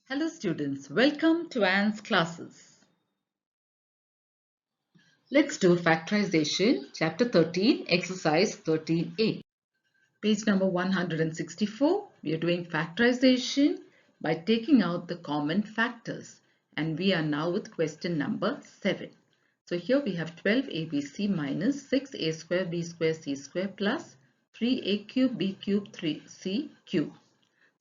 Hello students, welcome to Anne's classes. Let's do Factorization, Chapter 13, Exercise 13A. Page number 164, we are doing Factorization by taking out the common factors. And we are now with question number 7. So here we have 12abc minus 6a square b square c square plus 3a cube b cube 3c cube.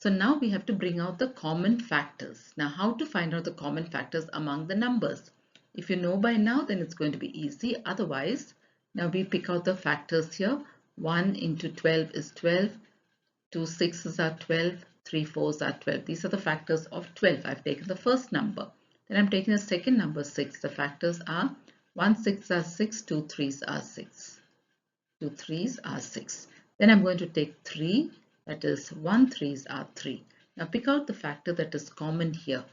So now we have to bring out the common factors. Now how to find out the common factors among the numbers? If you know by now, then it's going to be easy. Otherwise, now we pick out the factors here. 1 into 12 is 12, 2 6s are 12, 3 4s are 12. These are the factors of 12. I've taken the first number. Then I'm taking the second number 6. The factors are 1 6 are 6, 2 3s are 6. 2 3s are 6. Then I'm going to take 3. That is 1 3s are 3. Now pick out the factor that is common here.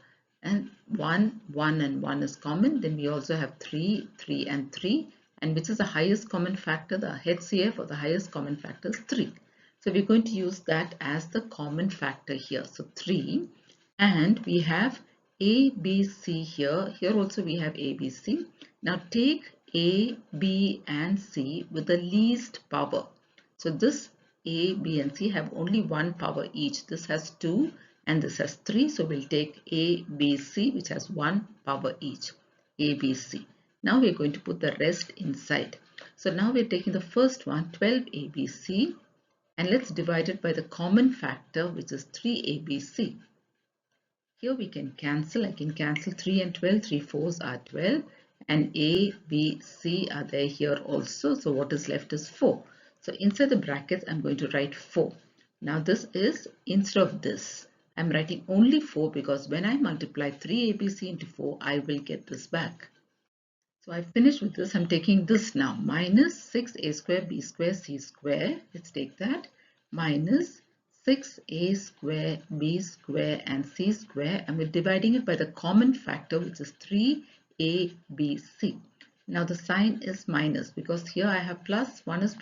And 1, 1 and 1 is common. Then we also have 3, 3 and 3. And which is the highest common factor? The HCF or the highest common factor is 3. So we're going to use that as the common factor here. So 3. And we have A, B, C here. Here also we have A, B, C. Now take A, B and C with the least power. So this A, B and C have only one power each. This has 2 and this has 3. So we'll take A, B, C which has 1 power each. A, B, C. Now we're going to put the rest inside. So now we're taking the first one, 12ABC, and let's divide it by the common factor which is 3ABC. Here we can cancel. I can cancel 3 and 12. 3 4s are 12 and A, B, C are there here also. So what is left is 4. So inside the brackets I'm going to write 4. Now this is, instead of this, I'm writing only 4 because when I multiply 3ABC into 4, I will get this back. So I finished with this. I'm taking this now. Minus 6a square b square c square. Let's take that. Minus 6a square b square and c square, and we're dividing it by the common factor which is 3abc. Now the sign is minus because here I have plus, one is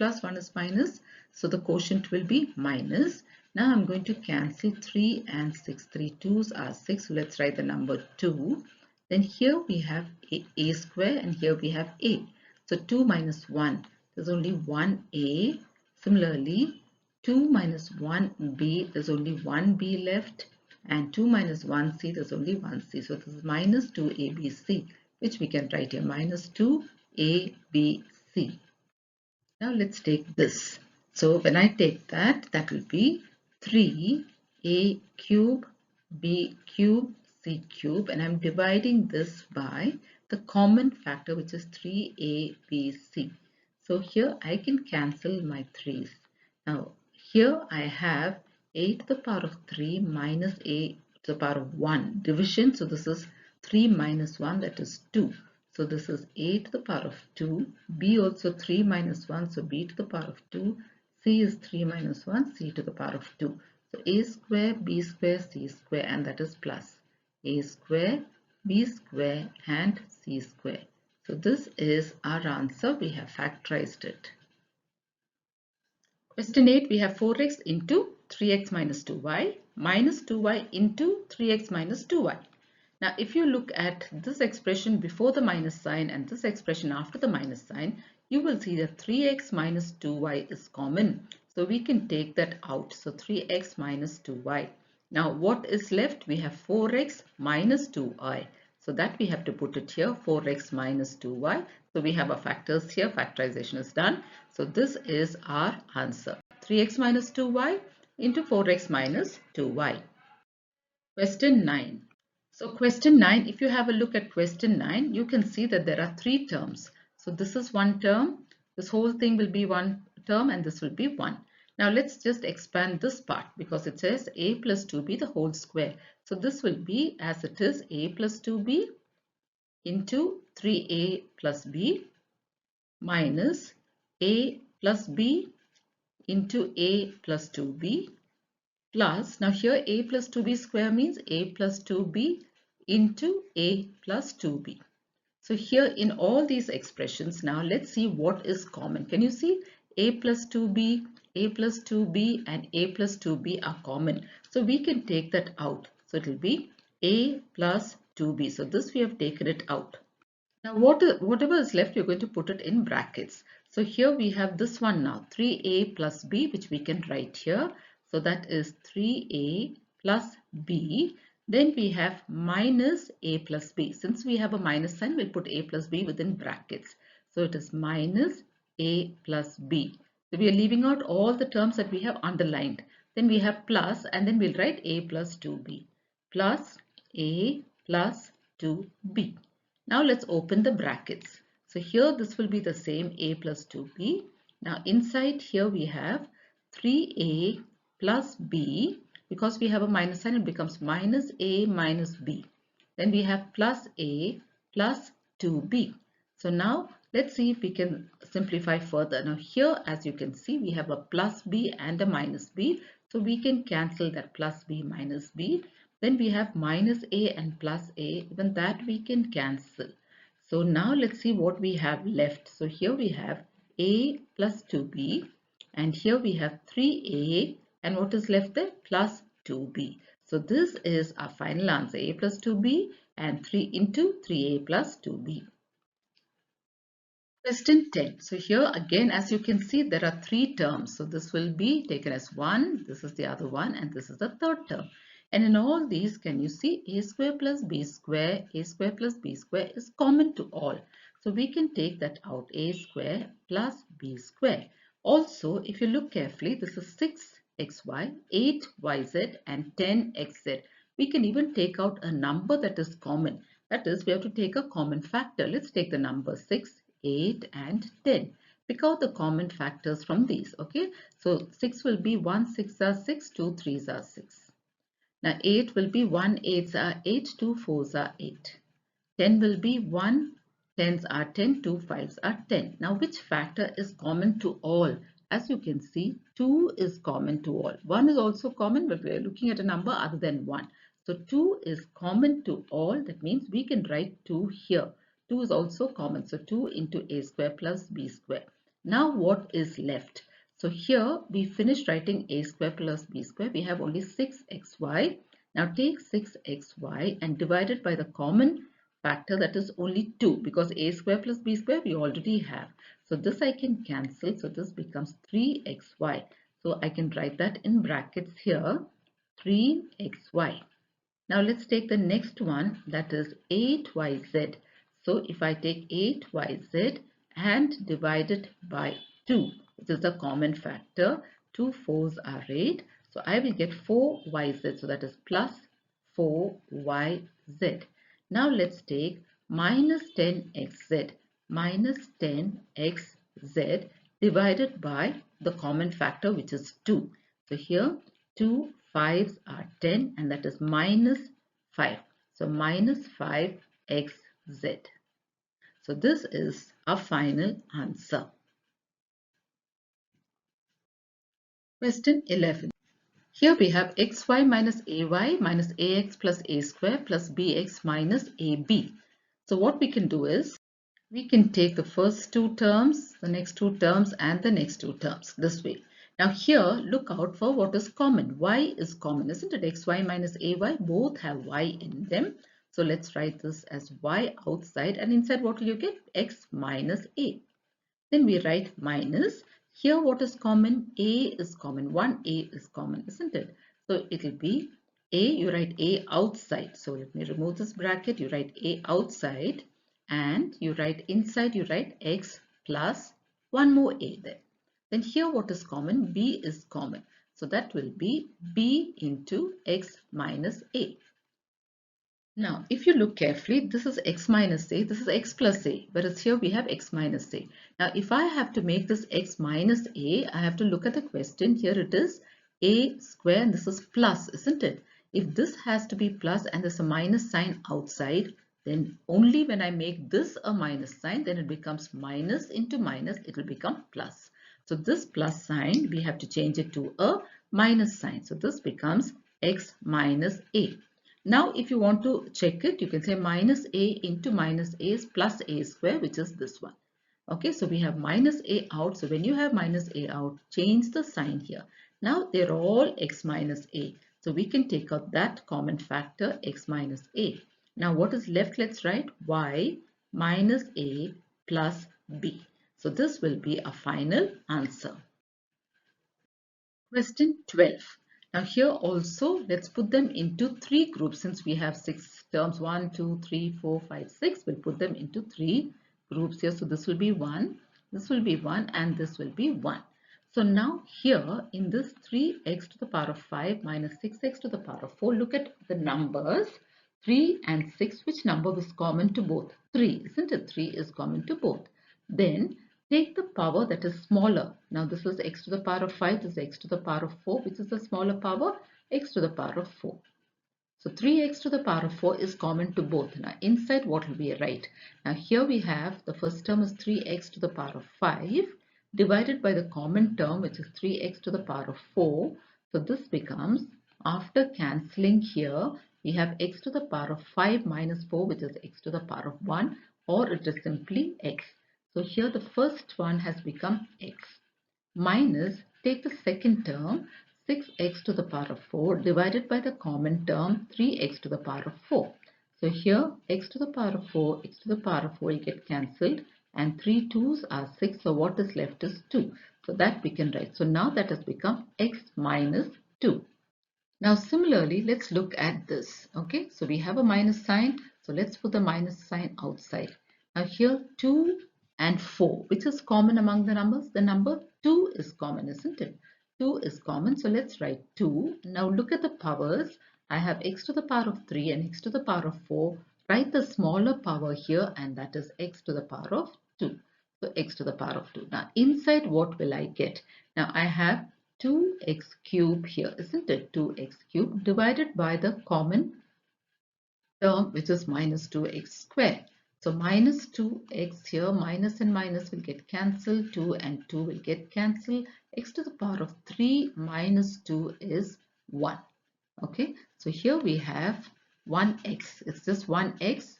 minus, so the quotient will be minus. Now I'm going to cancel 3 and 6. 3 2s are 6, so let's write the number 2. Then here we have a square and here we have a. So 2 minus 1, there's only one a. Similarly, 2 minus 1b, there's only one b left, and 2 minus 1c, there's only one c. So this is minus 2abc, which we can write here, minus 2abc. Now let's take this. So when I take that, that will be 3a cube b cube c cube, and I'm dividing this by the common factor which is 3abc. So here I can cancel my 3's. Now here I have a to the power of 3 minus a to the power of 1 division. So this is 3 minus 1, that is 2. So this is a to the power of 2, b also 3 minus 1, so b to the power of 2, c is 3 minus 1, c to the power of 2. So a square, b square, c square, and that is plus a square, b square and c square. So this is our answer. We have factorized it. Question 8, we have 4x into 3x minus 2y minus 2y into 3x minus 2y. Now, if you look at this expression before the minus sign and this expression after the minus sign, you will see that 3x minus 2y is common. So we can take that out. So 3x minus 2y. Now, what is left? We have 4x minus 2y. So that we have to put it here, 4x minus 2y. So we have our factors here. Factorization is done. So this is our answer. 3x minus 2y into 4x minus 2y. Question 9. So question 9, if you have a look at question 9, you can see that there are 3 terms. So this is one term, this whole thing will be one term, and this will be 1. Now let's just expand this part because it says a plus 2b the whole square. So this will be as it is, a plus 2b into 3a plus b minus a plus b into a plus 2b plus, now here a plus 2b square means a plus 2b into a plus 2b. So here in all these expressions, now let's see what is common. Can you see a plus 2b, a plus 2b and a plus 2b are common. So we can take that out. So it will be a plus 2b. So this we have taken it out. Now whatever is left, you're going to put it in brackets. So here we have this one now, 3a plus b, which we can write here. So that is 3a plus b. Then we have minus a plus b. Since we have a minus sign, we'll put a plus b within brackets. So it is minus a plus b. So we are leaving out all the terms that we have underlined. Then we have plus, and then we'll write a plus 2b plus a plus 2b. Now let's open the brackets. So here this will be the same a plus 2b. Now inside here we have 3a plus b. Because we have a minus sign, it becomes minus a minus b. Then we have plus a plus 2b. So now let's see if we can simplify further. Now here, as you can see, we have a plus b and a minus b. So we can cancel that plus b minus b. Then we have minus a and plus a, even that we can cancel. So now let's see what we have left. So here we have a plus 2b, and here we have 3a, and what is left there? Plus 2b. So this is our final answer, a plus 2b and 3 into 3a plus 2b. Question 10. So here again, as you can see, there are three terms. So this will be taken as one, this is the other one, and this is the third term. And in all these, can you see a square plus b square is common to all. So we can take that out, a square plus b square. Also, if you look carefully, this is 6xy, 8yz and 10xz. We can even take out a number that is common. That is, we have to take a common factor. Let's take the number 6, 8 and 10. Pick out the common factors from these. Okay, so 6 will be 1 6 are 6, 2 3s are 6. Now 8 will be 1 8s are 8, 2 4s are 8. 10 will be 1 10s are 10, 2 5s are 10. Now which factor is common to all? As you can see, 2 is common to all. 1 is also common, but we are looking at a number other than 1. So 2 is common to all. That means we can write 2 here. 2 is also common. So 2 into a square plus b square. Now what is left? So here we finished writing a square plus b square. We have only 6xy. Now take 6xy and divide it by the common factor, that is only 2, because a square plus b square we already have. So this I can cancel. So this becomes 3xy. So I can write that in brackets here, 3xy. Now let's take the next one, that is 8yz. So if I take 8yz and divide it by 2, which is the common factor, 2 4s are 8. So I will get 4yz. So that is plus 4yz. Now let's take minus 10xz. Minus 10xz divided by the common factor, which is 2. So here 2 5s are 10, and that is minus 5. So minus 5xz. So this is our final answer. Question 11. Here we have xy minus ay minus ax plus a square plus bx minus ab. So what we can do is, we can take the first two terms, the next two terms and the next two terms this way. Now here, look out for what is common. Y is common, isn't it? Xy minus ay, both have y in them. So let's write this as y outside, and inside what will you get? X minus a. Then we write minus. Here what is common? A is common. 1a is common, isn't it? So it will be a, you write a outside. So let me remove this bracket. You write a outside, and you write inside, you write x plus one more a there. Then here what is common? B is common. So that will be b into x minus a. Now, if you look carefully, this is x minus a, this is x plus a, whereas here we have x minus a. Now, if I have to make this x minus a, I have to look at the question. Here it is a square, and this is plus, isn't it? If this has to be plus and there's a minus sign outside, then only when I make this a minus sign, then it becomes minus into minus, it will become plus. So this plus sign, we have to change it to a minus sign. So this becomes x minus a. Now, if you want to check it, you can say minus a into minus a is plus a square, which is this one. Okay, so we have minus a out. So when you have minus a out, change the sign here. Now they're all x minus a. So we can take out that common factor x minus a. Now what is left? Let's write y minus a plus b. So this will be a final answer. Question 12. Now here also let's put them into three groups since we have six terms 1, 2, 3, 4, 5, 6. We'll put them into three groups here. So this will be 1, this will be 1 and this will be 1. So now here in this 3x to the power of 5 minus 6x to the power of 4, look at the numbers 3 and 6. Which number is common to both? 3, isn't it? 3 is common to both. Then take the power that is smaller. Now this is x to the power of 5, this is x to the power of 4, which is the smaller power, x to the power of 4. So 3x to the power of 4 is common to both. Now inside what will be right? Now here we have the first term is 3x to the power of 5 divided by the common term which is 3x to the power of 4. So this becomes, after cancelling here, we have x to the power of 5 minus 4 which is x to the power of 1, or it is simply x. So here the first one has become x minus, take the second term 6x to the power of 4 divided by the common term 3x to the power of 4. So here x to the power of 4, x to the power of 4 will get cancelled and 3 2's are 6. So what is left is 2. So that we can write. So now that has become x minus 2. Now similarly, let's look at this. Okay, so we have a minus sign. So let's put the minus sign outside. Now here 2 and 4, which is common among the numbers? The number 2 is common, isn't it? 2 is common. So let's write 2. Now look at the powers. I have x to the power of 3 and x to the power of 4. Write the smaller power here and that is x to the power of 2. So x to the power of 2. Now inside what will I get? Now I have 2x cube here, isn't it? 2x cube divided by the common term which is minus 2x square. So minus 2x here, minus and minus will get cancelled, 2 and 2 will get cancelled. X to the power of 3 minus 2 is 1. Okay, so here we have 1x. It's just 1x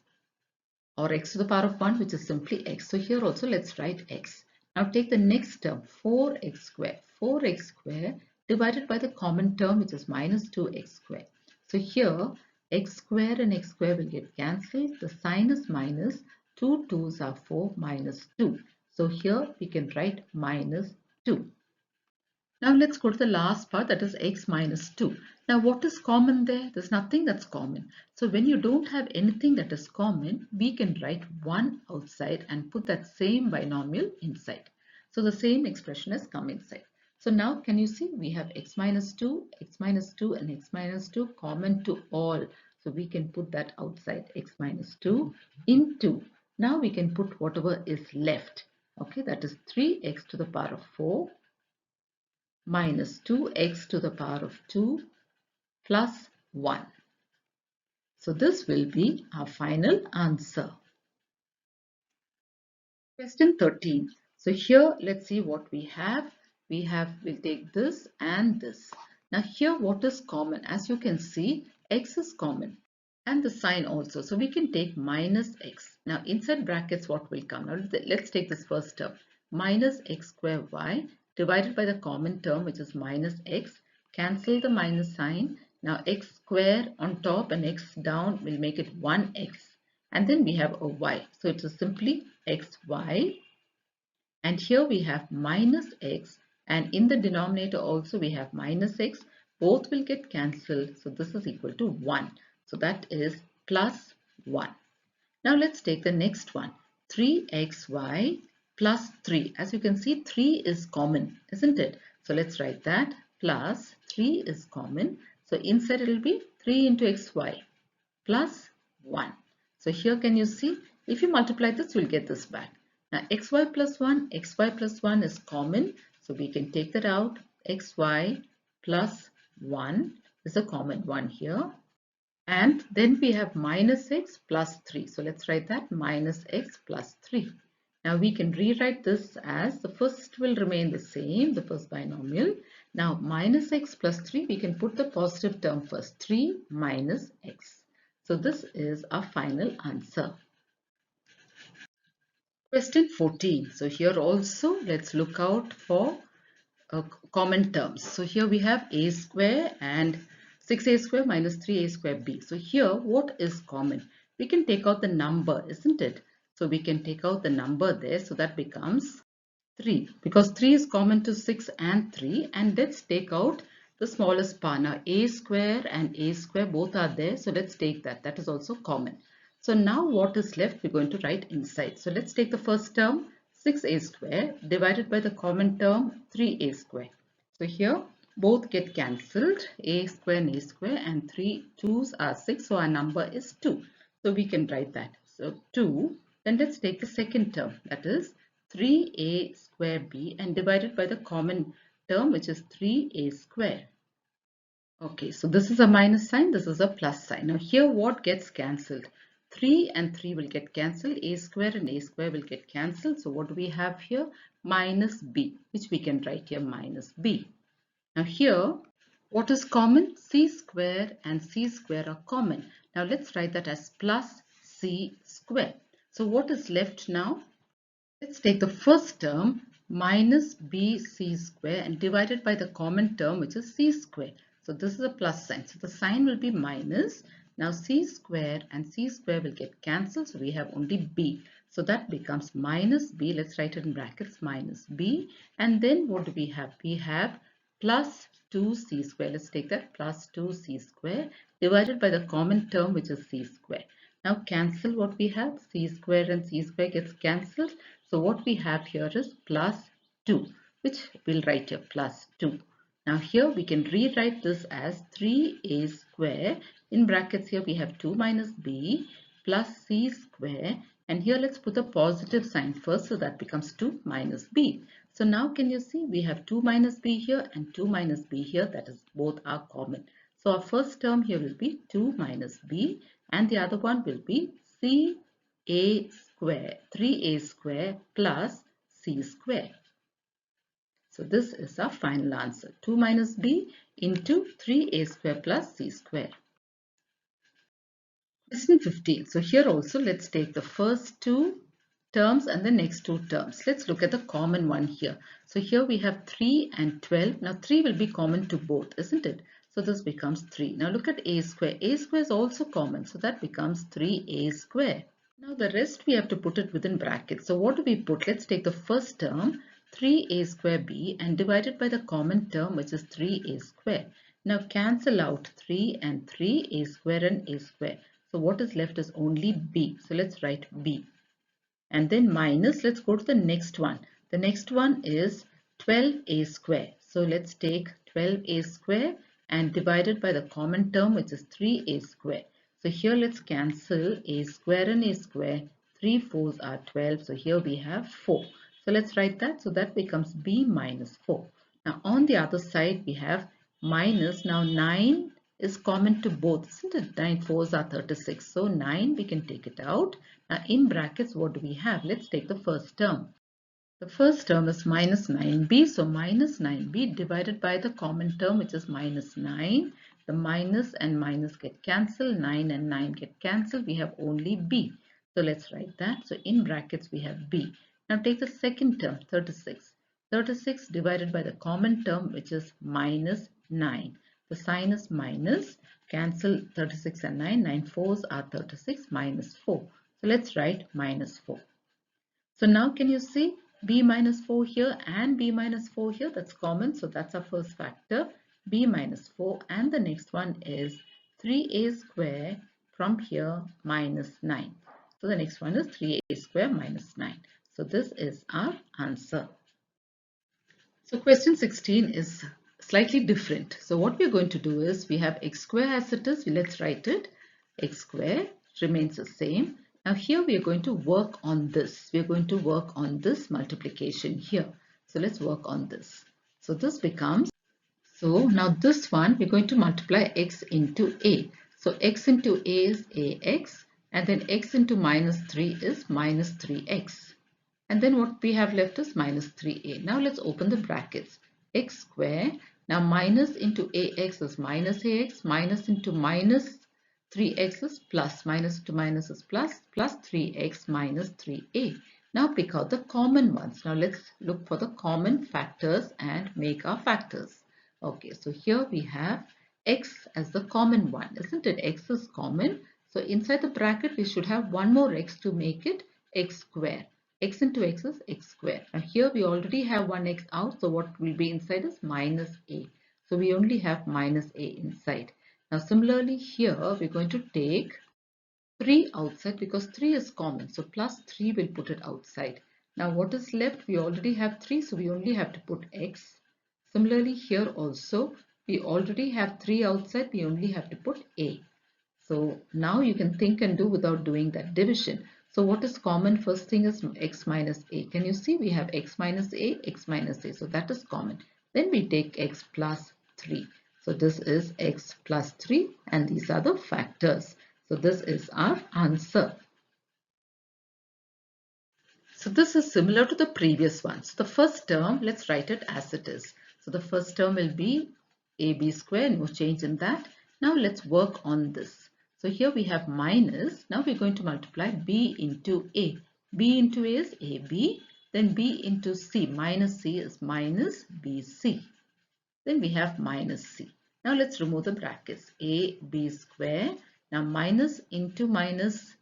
or x to the power of 1, which is simply x. So here also let's write x. Now take the next term 4x square. 4x square divided by the common term which is minus 2x square. So here x square and x square will get cancelled. The sign is minus. 2 2's are 4 minus 2. So here we can write minus 2. Now let's go to the last part, that is x minus 2. Now what is common there? There's nothing that's common. So when you don't have anything that is common, we can write 1 outside and put that same binomial inside. So the same expression has come inside. So now can you see we have x minus 2 and x minus 2 common to all. So we can put that outside, x minus 2 into. Now we can put whatever is left. Okay, that is 3x to the power of 4 minus 2x to the power of 2 plus 1. So this will be our final answer. Question 13. So here let's see what we have. We'll take this and this. Now here what is common? As you can see, x is common and the sign also. So we can take minus x. Now inside brackets what will come? Now let's take this first term. Minus x square y divided by the common term which is minus x. Cancel the minus sign. Now x square on top and x down will make it 1x. And then we have a y. So it is simply xy. And here we have minus x. And in the denominator also we have minus x. Both will get cancelled. So this is equal to 1. So that is plus 1. Now let's take the next one. 3xy plus 3. As you can see, 3 is common, isn't it? So let's write that. Plus 3 is common. So inside it will be 3 into xy plus 1. So here can you see, if you multiply this, you'll get this back. Now xy plus 1 is common. So we can take that out. Xy plus 1 is a common one here. And then we have minus x plus 3. So let's write that minus x plus 3. Now we can rewrite this as the first will remain the same, the first binomial. Now minus x plus 3, we can put the positive term first, 3 minus x. So this is our final answer. Question 14. So here also let's look out for common terms. So here we have a square and 6a square minus 3a square b. So here what is common? We can take out the number, isn't it? So we can take out the number there, so that becomes 3, because 3 is common to 6 and 3, and let's take out the smallest part. Now a square and a square both are there, so let's take that. That is also common. So now what is left, we're going to write inside. So let's take the first term, 6a square divided by the common term 3a square. So here both get cancelled, a square and a square, and 3 2's are 6, so our number is 2. So we can write that. So 2, then let's take the second term, that is 3a square b, and divided by the common term, which is 3a square. Okay, so this is a minus sign, this is a plus sign. Now here what gets cancelled? 3 and 3 will get cancelled, a square and a square will get cancelled. So what do we have here? Minus b, which we can write here minus b. Now here, what is common? C square and c square are common. Now let's write that as plus c square. So what is left now? Let's take the first term minus bc square and divide it by the common term, which is c square. So this is a plus sign. So the sign will be minus. Now c square and c square will get cancelled. So we have only b. So that becomes minus b. Let's write it in brackets, minus b. And then what do we have? We have plus 2c square. Let's take that, plus 2c square divided by the common term, which is c square. Now cancel what we have. C square and c square gets cancelled. So what we have here is plus 2, which we'll write here plus 2. Now here we can rewrite this as 3a square. In brackets here we have 2 minus b plus c square. And here let's put a positive sign first, so that becomes 2 minus b. So now can you see we have 2 minus b here and 2 minus b here, that is both are common. So our first term here will be 2 minus b, and the other one will be a square, 3a square plus c square. So this is our final answer, 2 minus b into 3a square plus c square. Question 15. So here also let's take the first two terms and the next two terms. Let's look at the common one here. So here we have 3 and 12. Now 3 will be common to both, isn't it? So this becomes 3. Now look at a square. A square is also common, so that becomes 3a square. Now the rest we have to put it within brackets. So what do we put? Let's take the first term 3a square b and divide it by the common term, which is 3a square. Now cancel out 3 and 3, a square and a square. So what is left is only b. So let's write b. And then minus, let's go to the next one. The next one is 12a square. So let's take 12a square and divide it by the common term, which is 3a square. So here let's cancel a square and a square. 3 4's are 12. So here we have 4. So let's write that. So that becomes b minus 4. Now on the other side we have minus. Now 9 is common to both, isn't it? 9 4's are 36. So 9 we can take it out. Now in brackets what do we have? Let's take the first term. The first term is minus 9b. So minus 9b divided by the common term, which is minus 9. The minus and minus get cancelled. 9 and 9 get cancelled. We have only b. So let's write that. So in brackets we have b. Now take the second term, 36. 36 divided by the common term, which is minus 9. The sign is minus. Cancel 36 and 9. 9 4's are 36 minus 4. So let's write minus 4. So now can you see b minus 4 here and b minus 4 here? That's common. So that's our first factor, b minus 4. And the next one is 3a square from here minus 9. So the next one is 3a square minus 9. So this is our answer. So question 16 is slightly different. So what we're going to do is we have x square as it is. Let's write it. X square remains the same. Now here we are going to work on this. We are going to work on this multiplication here. So let's work on this. So this becomes, so now this one we're going to multiply x into a. So x into a is ax, and then x into minus 3 is minus 3x. And then what we have left is minus 3a. Now let's open the brackets. X square. Now minus into ax is minus ax. Minus into minus 3x is plus. Minus into minus is plus. Plus 3x minus 3a. Now pick out the common ones. Now let's look for the common factors and make our factors. Okay, so here we have x as the common one, isn't it? X is common. So inside the bracket, we should have one more x to make it x square. X into x is x square. Now here we already have one x out. So what will be inside is minus a. So we only have minus a inside. Now similarly here, we're going to take 3 outside because 3 is common. So plus 3 will put it outside. Now what is left? We already have 3, so we only have to put x. Similarly here also, we already have 3 outside, we only have to put a. So now you can think and do without doing that division. So what is common? First thing is x minus a. Can you see we have x minus a, x minus a. So that is common. Then we take x plus 3. So this is x plus 3 and these are the factors. So this is our answer. So this is similar to the previous one. So the first term, let's write it as it is. So the first term will be ab square, no change in that. Now let's work on this. So here we have minus. Now we're going to multiply b into a. B into a is ab. Then b into c. Minus c is minus bc. Then we have minus c. Now let's remove the brackets. ab square. Now minus into minus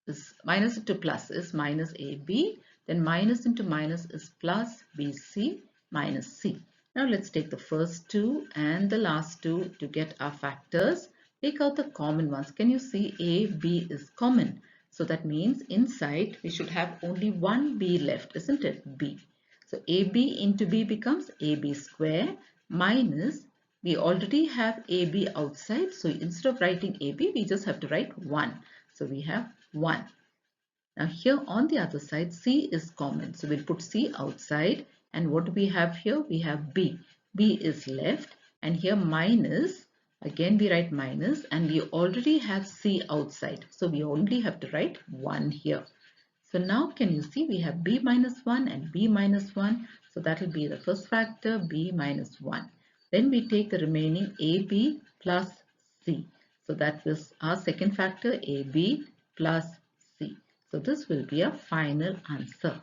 is minus into plus is minus AB, then minus into minus is plus BC minus C. Now let's take the first two and the last two to get our factors. Take out the common ones. Can you see AB is common? So that means inside we should have only one B left, isn't it? B. So AB into B becomes AB square minus, we already have AB outside. So instead of writing AB, we just have to write 1. So we have 1. Now here on the other side, C is common. So we'll put C outside. And what do we have here? We have B. B is left. And here minus. Again we write minus. And we already have C outside. So we only have to write 1 here. So now can you see we have B minus 1 and B minus 1. So that will be the first factor, B minus 1. Then we take the remaining AB plus C. So that was our second factor, AB plus C. So this will be a final answer.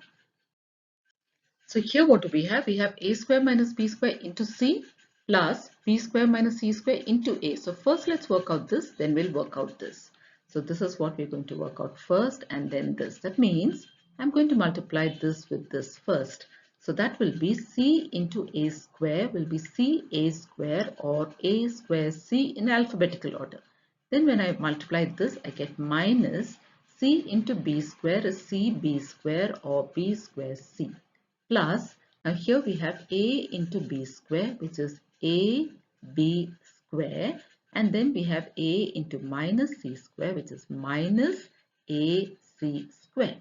So here what do we have? We have a square minus b square into c plus b square minus c square into a. So first let's work out this, then we'll work out this. So this is what we're going to work out first and then this. That means I'm going to multiply this with this first. So that will be c into a square will be c a square or a square c in alphabetical order. Then when I multiply this, I get minus c into b square is c b square or b square c plus, now here we have a into b square which is a b square and then we have a into minus c square which is minus a c square.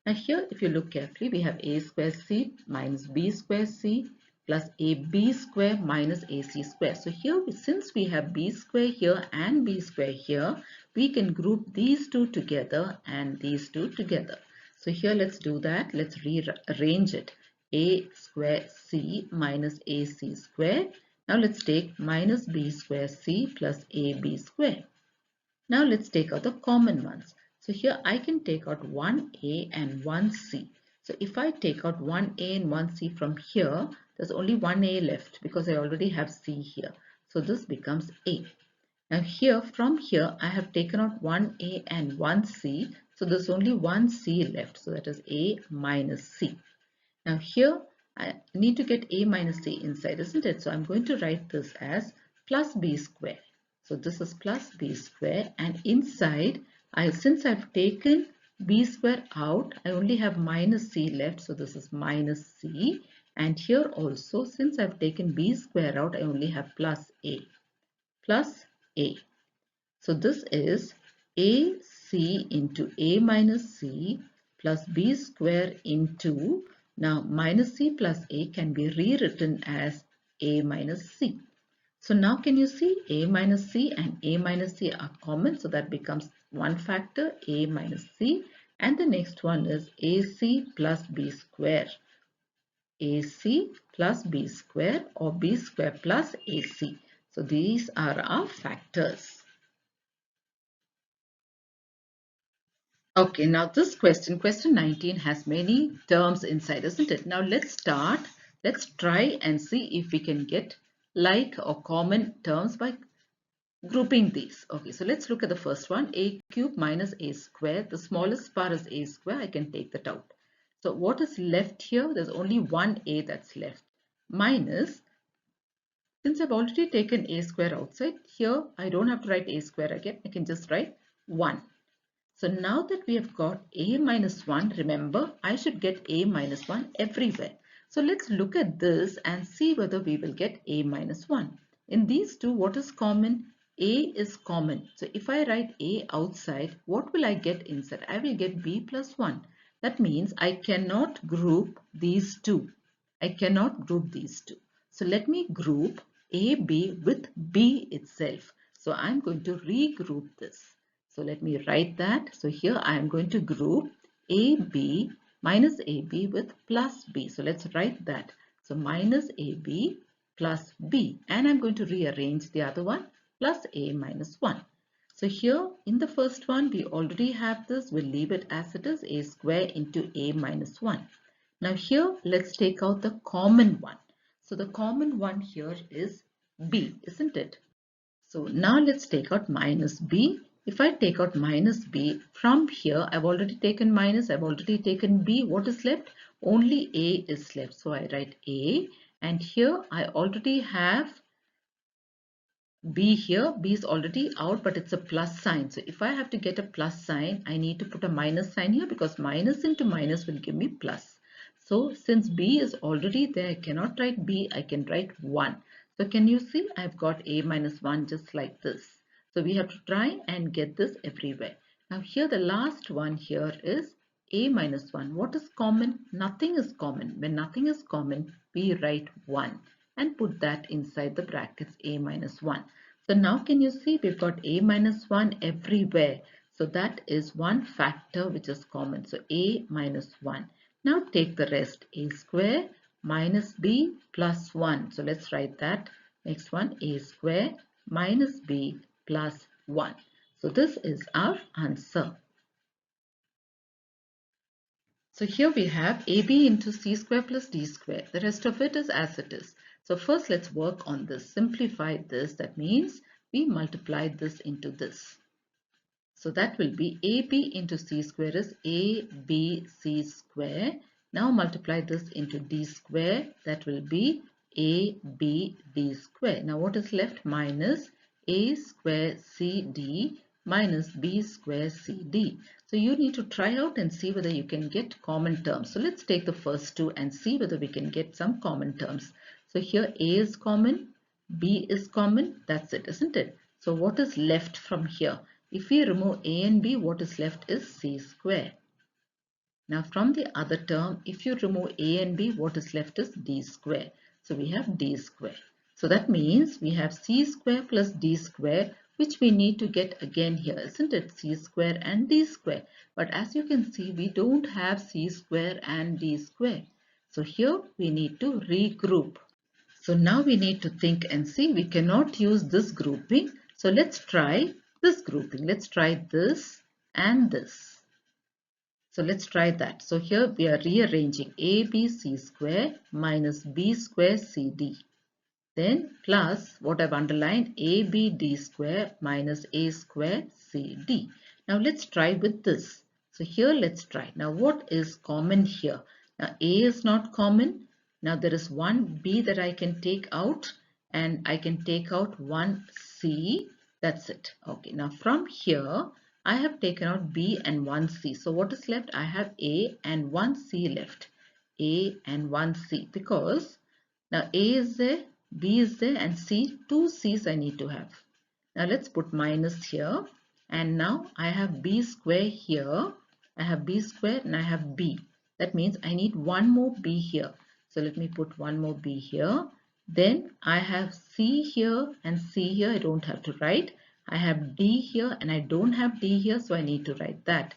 Now here if you look carefully we have a square c minus b square c plus ab square minus ac square. So here since we have b square here and b square here, we can group these two together and these two together. So here let's do that. Let's rearrange it. A square c minus ac square. Now let's take minus b square c plus ab square. Now let's take out the common ones. So here I can take out 1a and 1c. So if I take out 1a and 1c from here, there's only 1a left because I already have c here. So this becomes a. Now here from here I have taken out 1a and 1c. So there's only 1c left. So that is a minus c. Now here I need to get a minus c inside, isn't it? So I'm going to write this as plus b square. So this is plus b square and inside since I've taken b square out, I only have minus c left. So this is minus c and here also since I've taken b square out, I only have plus a. Plus a. So this is AC into A minus C plus B square into, now minus C plus A can be rewritten as A minus C. So now can you see A minus C and A minus C are common. So that becomes one factor A minus C and the next one is AC plus B square. AC plus B square or B square plus AC. So these are our factors. Okay, now this question 19 has many terms inside, isn't it? Now let's start. Let's try and see if we can get like or common terms by grouping these. Okay, so let's look at the first one, a cube minus a square. The smallest part is a square. I can take that out. So what is left here? There's only one a that's left. Minus, since I've already taken a square outside, here I don't have to write a square again. I can just write 1. So now that we have got a minus 1, remember I should get a minus 1 everywhere. So let's look at this and see whether we will get a minus 1. In these two, what is common? A is common. So if I write a outside, what will I get inside? I will get b plus 1. That means I cannot group these two. I cannot group these two. So let me group AB with B itself. So I'm going to regroup this. So let me write that. So here I am going to group AB minus AB with plus B. So let's write that. So minus AB plus B. And I'm going to rearrange the other one plus A minus 1. So here in the first one we already have this. We'll leave it as it is, A square into A minus 1. Now here let's take out the common one. So the common one here is B, isn't it? So now let's take out minus b. If I take out minus b from here, I've already taken minus, I've already taken b. What is left? Only a is left. So I write a, and here I already have b here. B is already out, but it's a plus sign. So if I have to get a plus sign, I need to put a minus sign here because minus into minus will give me plus. So since b is already there, I cannot write b, I can write 1. So can you see I've got a minus 1 just like this. So we have to try and get this everywhere. Now here the last one here is a minus 1. What is common? Nothing is common. When nothing is common, we write 1 and put that inside the brackets a minus 1. So now can you see we've got a minus 1 everywhere. So that is one factor which is common. So a minus 1. Now take the rest, a square minus b plus 1. So let's write that. Next one, a square minus b plus 1. So this is our answer. So here we have AB into C square plus D square. The rest of it is as it is. So first let's work on this. Simplify this. That means we multiply this into this. So that will be AB into C square is ABC square. Now multiply this into D square. That will be ABD square. Now what is left? Minus A square CD minus B square CD. So you need to try out and see whether you can get common terms. So let's take the first two and see whether we can get some common terms. So here A is common, B is common. That's it, isn't it? So what is left from here? If we remove a and b, what is left is c square. Now from the other term, if you remove a and b, what is left is d square. So we have d square. So that means we have c square plus d square, which we need to get again here, isn't it? C square and d square. But as you can see, we don't have c square and d square. So here we need to regroup. So now we need to think and see. We cannot use this grouping. So let's try this grouping. Let's try this and this. So let's try that. So here we are rearranging ABC square minus B square CD. Then plus what I've underlined, ABD square minus A square CD. Now let's try with this. So here let's try. Now what is common here? Now A is not common. Now there is one B that I can take out, and I can take out one C. That's it. Okay. Now from here I have taken out B and one C. So what is left? I have A and one C left. A and one C, because now A is there, B is there, and C, two C's I need to have. Now let's put minus here, and now I have B square here. I have B square and I have B. That means I need one more B here. So let me put one more B here. Then I have C here and C here. I don't have to write. I have D here and I don't have D here, so I need to write that.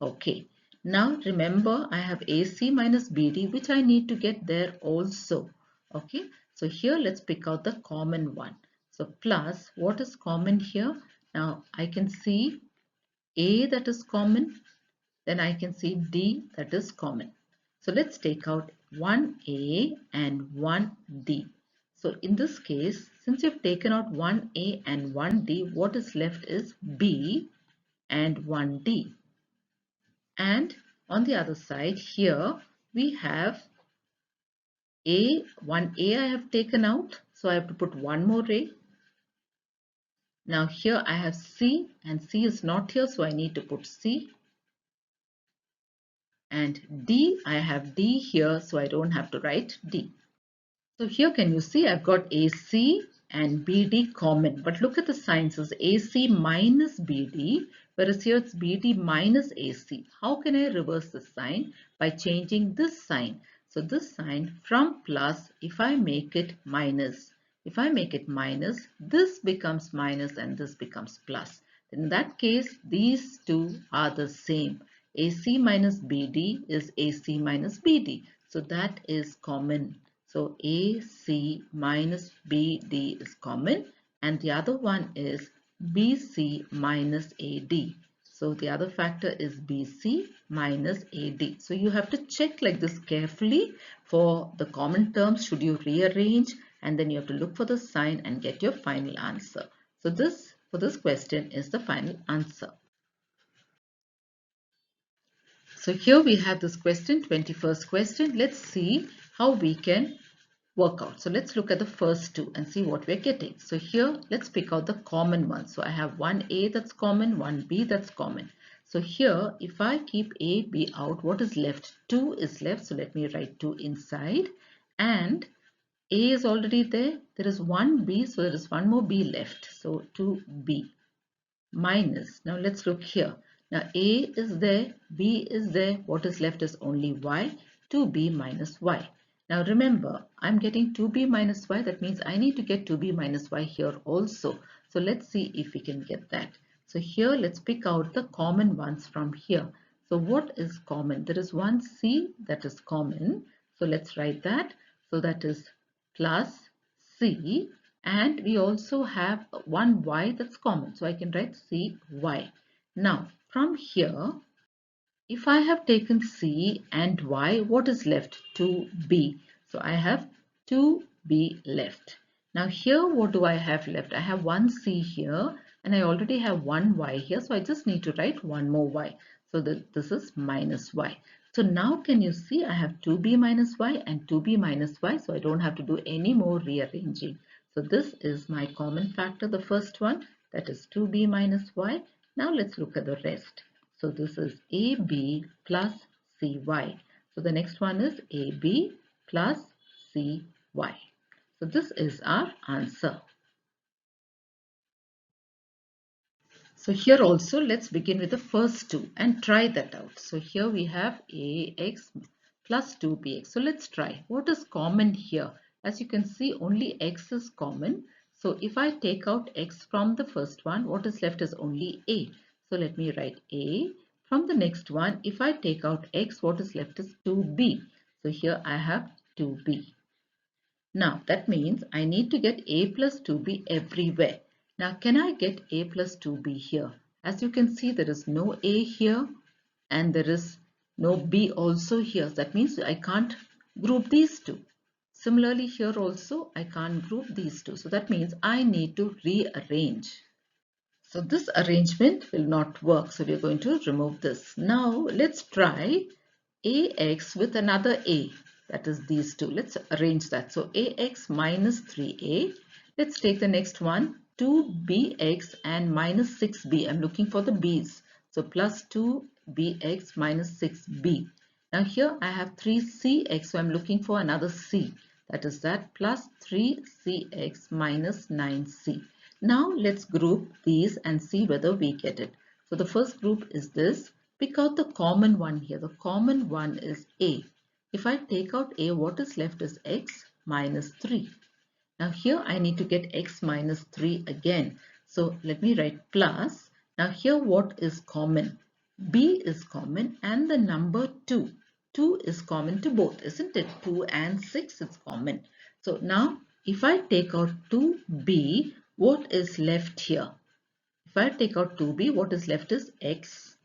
Okay. Now remember, I have AC minus BD, which I need to get there also. Okay, so here let's pick out the common one. So plus, what is common here? Now I can see A that is common, then I can see D that is common. So let's take out one A and one D. So in this case, since you've taken out 1A and 1D, what is left is B and 1D. And on the other side here, we have A, 1A I have taken out. So I have to put one more A. Now here I have C and C is not here, so I need to put C. And D, I have D here, so I don't have to write D. So here can you see I've got AC and BD common, but look at the signs. It's AC minus BD, whereas here it's BD minus AC. How can I reverse this sign? By changing this sign. So this sign from plus, if I make it minus. If I make it minus, this becomes minus and this becomes plus. In that case, these two are the same. AC minus BD is AC minus BD. So that is common. So AC minus BD is common and the other one is BC minus AD. So the other factor is BC minus AD. So you have to check like this carefully for the common terms. Should you rearrange, and then you have to look for the sign and get your final answer. So this for this question is the final answer. So here we have this question, 21st question. Let's see how we can work out. So let's look at the first two and see what we're getting. So here let's pick out the common ones. So I have 1A that's common, 1B that's common. So here if I keep A, B out, what is left? 2 is left. So let me write 2 inside, and A is already there. There is 1B, so there is one more B left. So 2B minus. Now let's look here. Now A is there, B is there. What is left is only Y, 2B minus Y. Now remember, I'm getting 2B minus Y. That means I need to get 2B minus Y here also. So let's see if we can get that. So here let's pick out the common ones from here. So what is common? There is one C that is common. So let's write that. So that is plus C, and we also have one Y that's common. So I can write CY. Now from here, if I have taken C and Y, what is left? 2B. So I have 2B left. Now here what do I have left? I have one C here and I already have one Y here. So I just need to write one more Y. So this is minus Y. So now can you see I have 2B minus Y and 2B minus Y. So I don't have to do any more rearranging. So this is my common factor, the first one, that is 2B minus Y. Now let's look at the rest. So this is AB plus CY. So the next one is AB plus CY. So this is our answer. So here also let's begin with the first two and try that out. So here we have AX plus 2BX. So let's try. What is common here? As you can see, only X is common. So if I take out X from the first one, what is left is only A. So let me write A. From the next one, if I take out X, what is left is 2B. So here I have 2B. Now that means I need to get A plus 2B everywhere. Now can I get A plus 2B here? As you can see, there is no A here and there is no B also here. That means I can't group these two. Similarly here also I can't group these two. So that means I need to rearrange. So this arrangement will not work. So we are going to remove this. Now let's try AX with another A. That is these two. Let's arrange that. So AX minus 3A. Let's take the next one. 2BX and minus 6B. I'm looking for the B's. So plus 2BX minus 6B. Now here I have 3CX. So I'm looking for another C. That is that plus 3CX minus 9C. Now let's group these and see whether we get it. So the first group is this. Pick out the common one here. The common one is A. If I take out A, what is left is X minus 3. Now here I need to get X minus 3 again. So let me write plus. Now here what is common? B is common and the number 2. 2 is common to both, isn't it? 2 and 6 is common. So now if I take out 2B, what is left here? If I take out 2B, what is left is X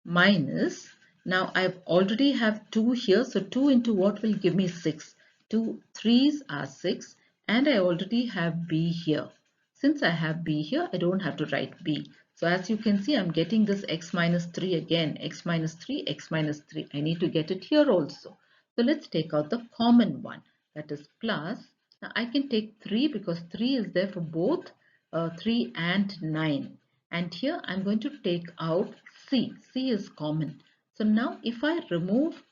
minus, now I already have 2 here, so 2 into what will give me 6? 2 3s are 6 and I already have b here. Since I have b here, I don't have to write b. So as you can see, I'm getting this x minus 3 again, x minus 3, x minus 3. I need to get it here also. So let's take out the common one, that is plus. Now I can take 3 because 3 is there for both 3 and 9. And here I'm going to take out c. C is common. So now if I remove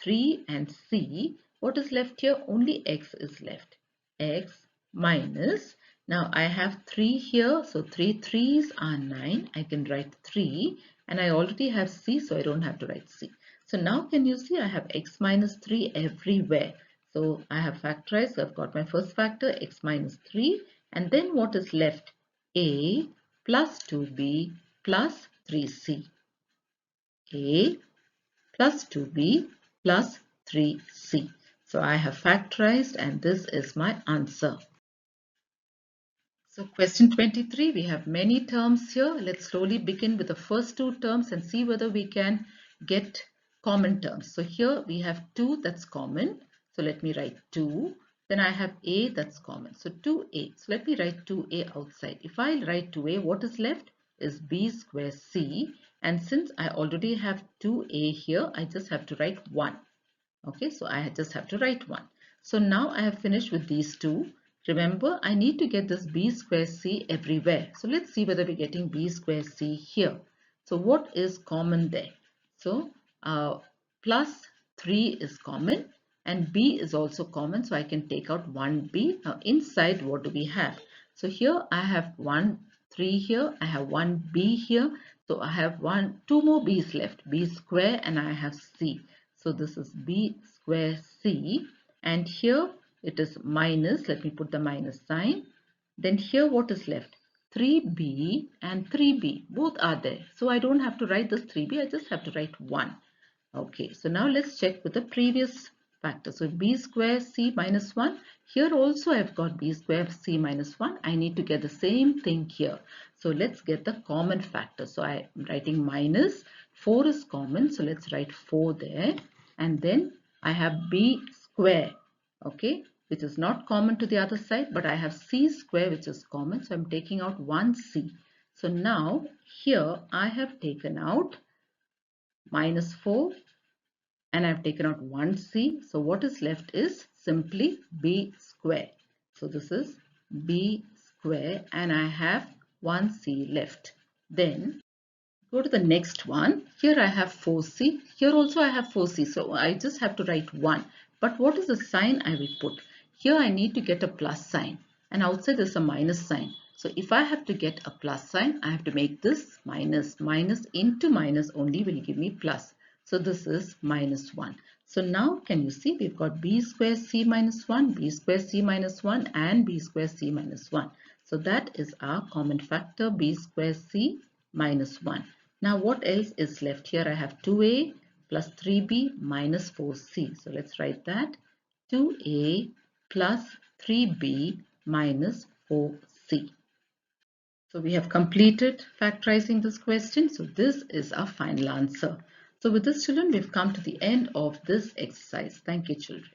3 and c, what is left here? Only x is left. X minus, now I have 3 here, so 3 3s are 9. I can write 3 and I already have c, so I don't have to write c. So now can you see I have x minus 3 everywhere. So I have factorized, so I've got my first factor x minus 3, and then what is left? A plus 2b plus 3c. A plus 2b plus 3c. So I have factorized and this is my answer. So question 23, we have many terms here. Let's slowly begin with the first two terms and see whether we can get common terms. So here we have 2 that's common. So let me write 2. Then I have a that's common. So 2a. So let me write 2a outside. If I write 2a, what is left is b square c. And since I already have 2a here, I just have to write 1. Okay, so I just have to write 1. So now I have finished with these two. Remember, I need to get this b square c everywhere. So let's see whether we're getting b square c here. So what is common there? So plus 3 is common and b is also common. So I can take out 1b. Now inside, what do we have? So here I have 3 here. I have 1b here. So I have 2 more b's left. B square and I have c. So this is b square c, and here it is minus, let me put the minus sign. Then here what is left? 3b and 3b, both are there. So I don't have to write this 3b, I just have to write 1. Okay, so now let's check with the previous factor. So b square c minus 1. Here also I've got b square c minus 1. I need to get the same thing here. So let's get the common factor. So I'm writing minus. 4 is common. So let's write 4 there. And then I have b square. Okay, which is not common to the other side. But I have c square which is common. So I'm taking out 1c. So now here I have taken out minus 4 and I've taken out 1c. So what is left is simply b square. So this is b square and I have 1c left. Then go to the next one. Here I have 4c. Here also I have 4c. So I just have to write 1. But what is the sign I will put? Here I need to get a plus sign. And outside there's a minus sign. So if I have to get a plus sign, I have to make this minus. Minus into minus only will give me plus. So this is minus 1. So now can you see we've got b square c minus 1, b square c minus 1 and b square c minus 1. So that is our common factor b square c minus 1. Now what else is left? Here I have 2a plus 3b minus 4c. So let's write that. 2a plus 3b minus 4c. So we have completed factorizing this question. So this is our final answer. So with this, children, we've come to the end of this exercise. Thank you, children.